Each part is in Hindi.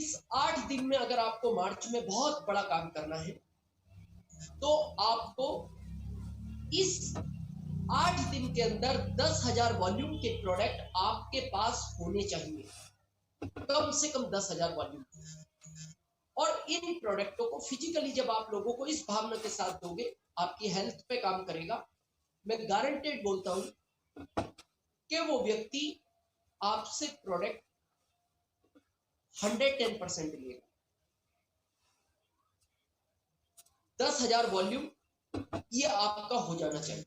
इस 8 दिन में अगर आपको मार्च में बहुत बड़ा काम करना है तो आपको इस 8 दिन के अंदर 10,000 वॉल्यूम के प्रोडक्ट आपके पास होने चाहिए, कम से कम 10,000 वॉल्यूम। और इन प्रोडक्टों को फिजिकली जब आप लोगों को इस भावना के साथ दोगे, आपकी हेल्थ पे काम करेगा। मैं गारंटेड बोलता हूं कि वो व्यक्ति आपसे प्रोडक्ट 110% लेगा। 10,000 वॉल्यूम ये आपका हो जाना चाहिए।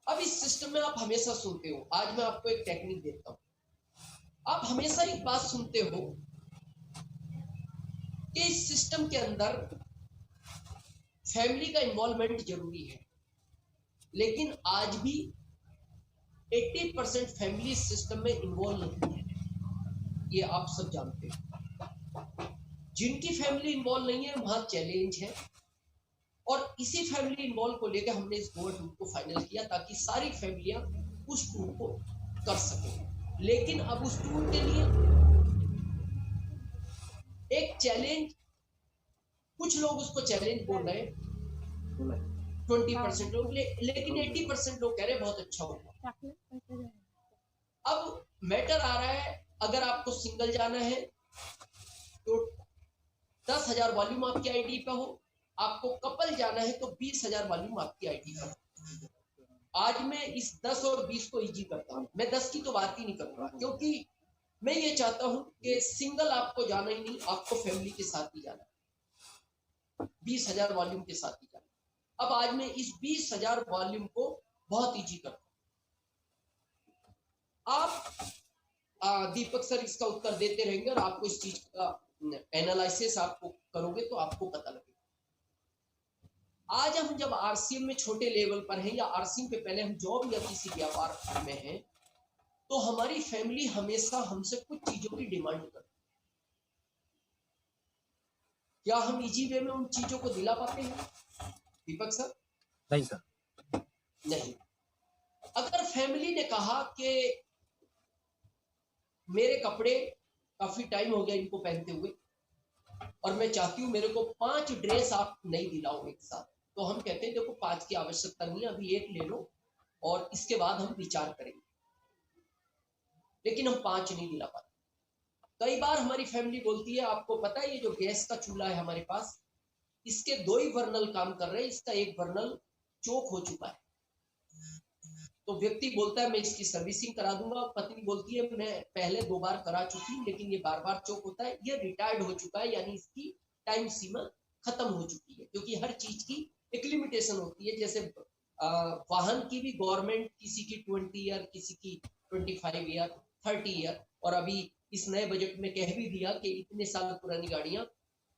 अब इस सिस्टम में आप हमेशा सुनते हो, आज मैं आपको एक टेक्निक देता हूं। आप हमेशा एक बात सुनते हो कि इस सिस्टम के अंदर फैमिली का इन्वॉल्वमेंट जरूरी है, लेकिन आज भी 80% फैमिली सिस्टम में इन्वॉल्व नहीं है, ये आप सब जानते हो। जिनकी फैमिली इन्वॉल्व नहीं है वहां चैलेंज है, और इसी फैमिली इन्वॉल्व को लेकर हमने इस गोवा टूर को फाइनल किया ताकि सारी फैमिलियां उस टूर को कर सकें। लेकिन अब उस टूर के लिए एक चैलेंज, कुछ लोग उसको चैलेंज बोल रहे हैं 20% लोग, लेकिन 80% लोग कह रहे हैं बहुत अच्छा होगा। अब मैटर आ रहा है, अगर आपको सिंगल जाना है तो 10,000 वॉल्यूम आपकी आईडी पे हो, आपको कपल जाना है तो 20,000 वॉल्यूम आपकी आईडी पे हो। आज मैं इस 10 और 20 को इजी करता हूं, मैं 10 की तो बात ही नहीं करूंगा, क्योंकि मैं ये चाहता हूं कि सिंगल आपको जाना ही नहीं, आपको फैमिली के साथ ही जाना है, 20,000 वॉल्यूम के साथ ही जाना है। अब आज मैं इस 20,000 वॉल्यूम को बहुत इजी करता हूं। आप दीपक सर इसका उत्तर देते रहेंगे और आपको इस चीज का एनालिसिस आपको करोगे तो आपको पता लगेगा। आज हम जब आरसीएम में छोटे लेवल पर हैं या आरसीएम पे पहले हम जॉब या किसी व्यापार में हैं, तो हमारी फैमिली हमेशा हमसे कुछ चीजों की डिमांड करती है। क्या हम इजी वे में उन चीजों को दिला पाते हैं दीपक सर? नहीं सर, नहीं। अगर फैमिली ने कहा कि मेरे कपड़े काफी टाइम हो गया इनको पहनते हुए और मैं चाहती हूँ मेरे को 5 ड्रेस आप नहीं दिलाओ एक साथ, तो हम कहते हैं देखो 5 की आवश्यकता नहीं है, अभी एक ले लो और इसके बाद हम विचार करेंगे। लेकिन हम 5 नहीं दिला पाते। कई बार हमारी फैमिली बोलती है, आपको पता है ये जो गैस का चूल्हा है हमारे पास, इसके 2 ही बर्नल काम कर रहे हैं, इसका एक बर्नल चोक हो चुका है। तो व्यक्ति बोलता है मैं इसकी सर्विसिंग करा दूंगा, पत्नी बोलती है मैं पहले 2 बार करा चुकी हूँ लेकिन ये बार बार चोक होता है, ये रिटायर्ड हो चुका है, यानी इसकी टाइम सीमा खत्म हो चुकी है। क्योंकि हर चीज की एक लिमिटेशन होती है, जैसे वाहन की भी गवर्नमेंट किसी की 20 ईयर, किसी की 25 ईयर, 30 ईयर, और अभी इस नए बजट में कह भी दिया कि इतने साल पुरानी गाड़ियां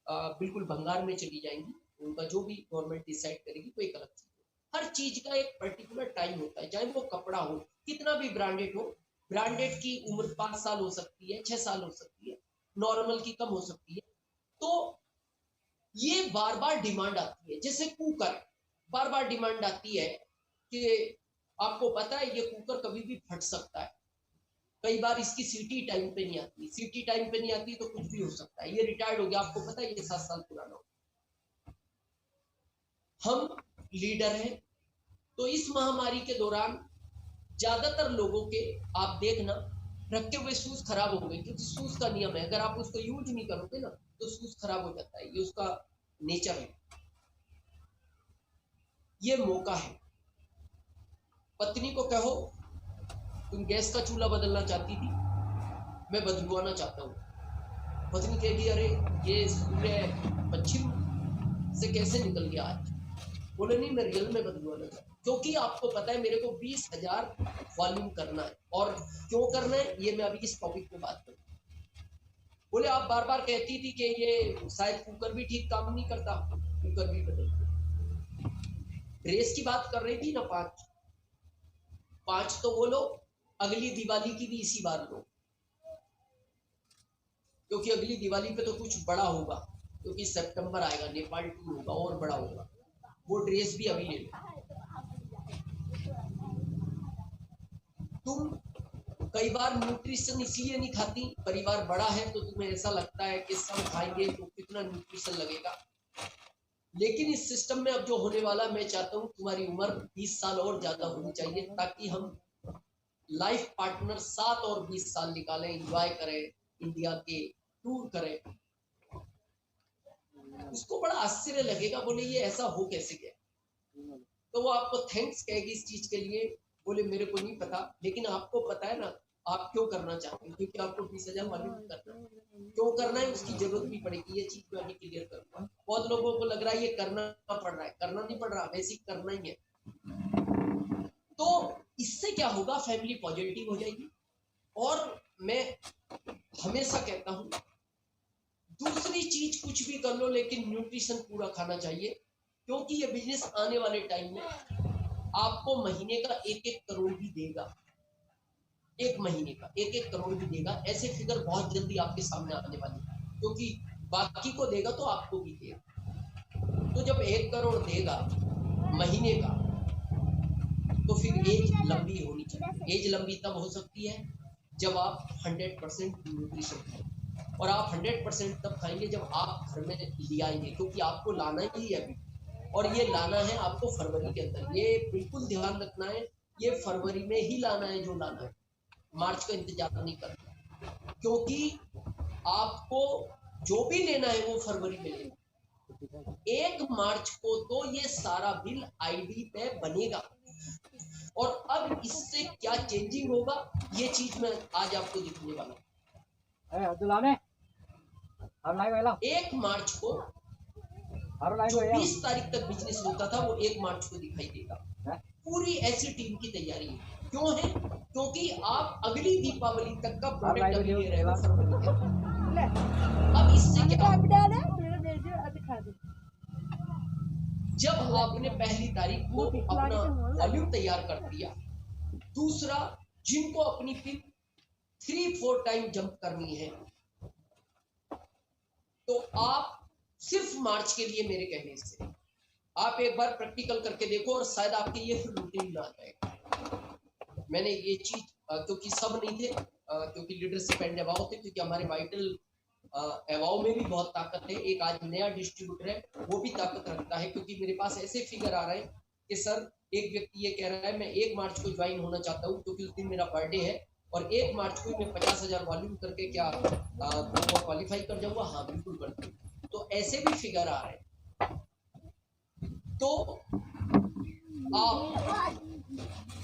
बिल्कुल भंगार में चली जाएंगी, उनका जो भी गवर्नमेंट डिसाइड करेगी तो एक अलग चीज। हर चीज का एक पर्टिकुलर टाइम होता है, चाहे वो कपड़ा हो कितना भी ब्रांडेड हो, ब्रांडेड की उम्र 5 साल हो सकती है, 6 साल हो सकती है, नॉर्मल की कम हो सकती है। तो ये बार बार डिमांड आती है, जैसे कुकर बार बार डिमांड आती है कि आपको पता है ये कुकर कभी भी फट सकता है। कई बार इसकी सीटी टाइम पे नहीं आती, सीटी टाइम पे नहीं आती तो कुछ भी हो सकता है, ये रिटायर्ड हो गया, आपको पता है ये 7 साल पुराना हो। हम लीडर हैं, तो इस महामारी के दौरान ज्यादातर लोगों के आप देखना रखे हुए शूज खराब हो गए, क्योंकि शूज का नियम है, अगर आप उसको यूज नहीं करोगे ना तो शूज खराब हो जाता है, ये उसका नेचर है। ये मौका है, पत्नी को कहो तुम गैस का चूल्हा बदलना चाहती थी, मैं बदलवाना चाहता हूँ। पत्नी कहेगी अरे ये सूर्य पश्चिम से कैसे निकल गया आज, बोले नहीं मैं रियल में बदलवाना चाहता हूँ, क्योंकि आपको पता है मेरे को 20,000 वॉल्यूम करना है। और क्यों करना है ये मैं अभी इस टॉपिक पे बात करूँ। बोले आप बार बार कहती थी कि ये शायद कुकर भी ठीक काम नहीं करता, कुकर भी बदल। ड्रेस की बात कर रही थी ना, 5 तो वो लो, अगली दिवाली की भी इसी बार लो, क्योंकि अगली दिवाली पे तो कुछ बड़ा होगा, क्योंकि सितंबर आएगा, नेपाल टूर होगा और बड़ा होगा, वो ड्रेस भी अभी ले लो। तुम कई बार न्यूट्रिशन इसलिए नहीं खाती, परिवार बड़ा है तो तुम्हें ऐसा लगता है कि सब खाएंगे तो कितना न्यूट्रिशन लगेगा, लेकिन इस सिस्टम में अब जो होने वाला, मैं चाहता हूँ तुम्हारी उम्र 20 साल और ज्यादा होनी चाहिए, ताकि हम लाइफ पार्टनर 7 और 20 साल निकालें, एंजॉय करें, इंडिया के टूर करें। उसको बड़ा आश्चर्य लगेगा, बोले ये ऐसा हो कैसे गया, तो वो आपको थैंक्स कहेगी इस चीज के लिए, बोले मेरे को नहीं पता, लेकिन आपको पता है ना आप क्यों करना चाहते हैं, क्योंकि आपको 20,000 मालूम करना है, क्यों करना है उसकी जरूरत भी पड़ेगी, ये चीज मैं अभी क्लियर करूंगा। बहुत लोगों को लग रहा है ये करना पड़ रहा है, करना नहीं पड़ रहा, बेसिक करना ही है। तो इससे क्या होगा, फैमिली पॉजिटिव हो जाएगी। और मैं हमेशा कहता हूँ दूसरी चीज कुछ भी कर लो लेकिन न्यूट्रिशन पूरा खाना चाहिए, क्योंकि ये बिजनेस आने वाले टाइम में आपको महीने का 1-1 करोड़ भी देगा, एक महीने का 1-1 करोड़ भी देगा। ऐसे फिगर बहुत जल्दी आपके सामने आने वाली है, क्योंकि बाकी को देगा तो आपको भी देगा। तो जब 1 करोड़ देगा महीने का, तो फिर एज लंबी होनी चाहिए। एज लंबी तब हो सकती है जब आप 100% न्यूट्रिशन खाएं, और आप 100% तब खाएंगे जब आप घर में ले आएंगे, क्योंकि आपको लाना ही है अभी, और ये लाना है आपको फरवरी के अंदर। ये बिल्कुल ध्यान रखना है, ये फरवरी में ही लाना है जो लाना है, मार्च का इंतजार नहीं करना, क्योंकि आपको जो भी लेना है वो फरवरी में लेना। 1 मार्च को तो ये सारा बिल आईडी पे बनेगा, और अब इससे क्या चेंजिंग होगा ये चीज मैं आज आपको दिखाने वाला हूँ। 1 मार्च को जो 20 तारीख तक बिजनेस होता था वो 1 मार्च को दिखाई देगा। पूरी ऐसी टीम की तैयारी है, क्यों है, क्योंकि आप अगली दीपावली तक का प्रोडक्ट अभी ले रहे हो। अब इससे क्या, जब आपने पहली तारीख को अपना वॉल्यूम तैयार कर दिया, दूसरा जिनको अपनी पिन 3-4 टाइम जंप करनी है, तो आप सिर्फ मार्च के लिए मेरे कहने से आप एक बार प्रैक्टिकल करके देखो, और शायद आपके ये फिर रूटीन में आ जाएगा। मैंने ये चीज क्योंकि सब नहीं थे, क्योंकि लीडरशिप एंड अभाव थे, क्योंकि हमारे वाइटल अभाव में भी बहुत ताकत है। एक आज नया डिस्ट्रीब्यूटर है वो भी ताकत रखता है, क्योंकि मेरे पास ऐसे फिगर आ रहे हैं कि सर एक व्यक्ति ये कह रहा है मैं 1 मार्च को ज्वाइन होना चाहता हूँ, क्योंकि उस दिन मेरा बर्थडे है, और 1 मार्च को मैं 50,000 वॉल्यूम करके क्या क्वालिफाई कर जाऊंगा। हाँ बिल्कुल करते हैं। तो ऐसे भी फिगर आ रहे हैं। तो आप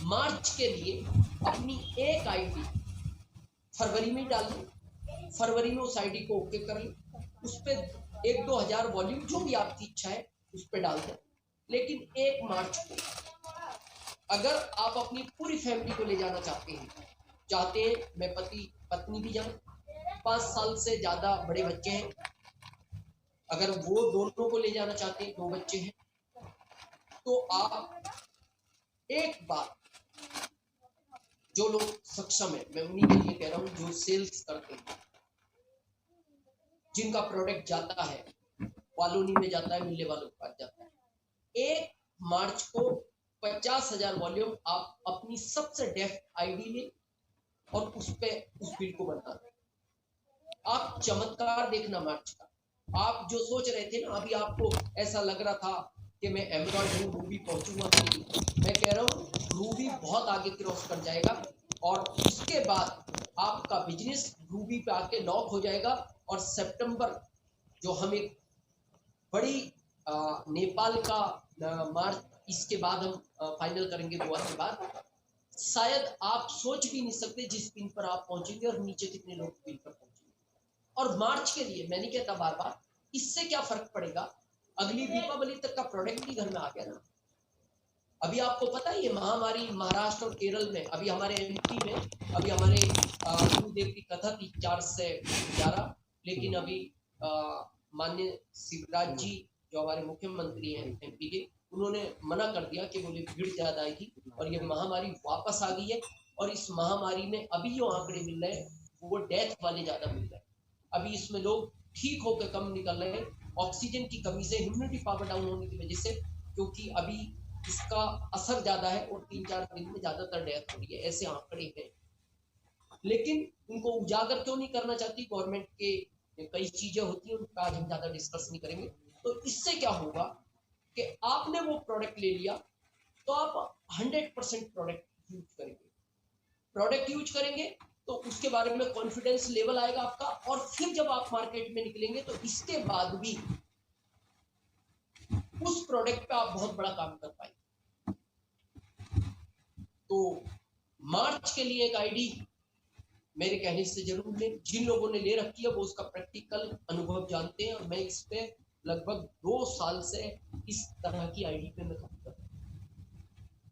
मार्च के लिए अपनी एक आईडी फरवरी में डाल दें, फरवरी में उस आईडी को ओके कर लें, उस पर 1-2 हजार वॉल्यूम जो भी आपकी इच्छा है उस पर डाल दें। लेकिन 1 मार्च को अगर आप अपनी पूरी फैमिली को ले जाना चाहते हैं, मैं पति पत्नी भी जाऊं, 5 साल से ज्यादा बड़े बच्चे हैं, अगर वो दोनों को ले जाना चाहते हैं, 2 बच्चे हैं, तो आप एक बार, जो लोग सक्षम है, मैं उन्हीं के लिए कह रहा हूं जो सेल्स करते हैं, जिनका प्रोडक्ट जाता है कॉलोनी में जाता है, मिलने वालों के पास जाता है, 1 मार्च को 50,000 वॉल्यूम आप अपनी सबसे डेफ्ट आईडी लें और उस बिल को बना दें। आप चमत्कार देखना मार्च का। आप जो सोच रहे थे ना, अभी आपको ऐसा लग रहा था कि मैं एमरॉयड रूबी पहुंचूंगा, मैं कह रहा हूँ रूबी बहुत आगे क्रॉस कर जाएगा, और उसके बाद आपका बिजनेस रूबी पे आके लॉक हो जाएगा। और सितंबर जो हम एक बड़ी नेपाल का मार्च, इसके बाद हम फाइनल करेंगे गोवा के बाद, शायद आप सोच भी नहीं सकते जिस पिन पर आप पहुंचेंगे और नीचे कितने लोग पिन पर पहुंचेंगे। और मार्च के लिए मैं नहीं कहता बार बार, इससे क्या फर्क पड़ेगा, अगली दीपावली तक का प्रोडक्ट ही घर में आ गया ना। अभी आपको पता है ये महामारी महाराष्ट्र और केरल में, अभी हमारे एमपी में, अभी हमारे गुरुदेव की कथा थी 4 से 11, लेकिन अभी माननीय शिवराज जी जो हमारे मुख्यमंत्री हैं एमपी के, उन्होंने मना कर दिया कि बोले भीड़ ज्यादा आएगी, और ये महामारी वापस आ गई है। और इस महामारी में अभी जो आंकड़े मिल रहे हैं वो डेथ वाले ज्यादा मिल रहे हैं। अभी इसमें लोग ठीक होकर कम निकल रहे हैं, ऑक्सीजन की कमी से, ह्यूमिडिटी पावर डाउन होने की वजह से, क्योंकि अभी इसका असर ज्यादा है और 3-4 दिन में ज्यादातर डेथ हो रही है, ऐसे आंकड़े हैं। लेकिन उनको उजागर क्यों नहीं करना चाहती गवर्नमेंट के कई चीजें होती हैं, उनका आज हम ज्यादा डिस्कस नहीं करेंगे। तो इससे क्या होगा कि आपने वो प्रोडक्ट ले लिया तो आप 100% प्रोडक्ट यूज करेंगे तो उसके बारे में कॉन्फिडेंस लेवल आएगा आपका, और फिर जब आप मार्केट में निकलेंगे तो इसके बाद भी उस प्रोडक्ट पे आप बहुत बड़ा काम कर पाएंगे। तो मार्च के लिए एक आईडी मेरे कहने से जरूर लें। जिन लोगों ने ले रखी है वो उसका प्रैक्टिकल अनुभव जानते हैं, और मैं इस पे लगभग 2 साल से इस तरह की आईडी पे मैं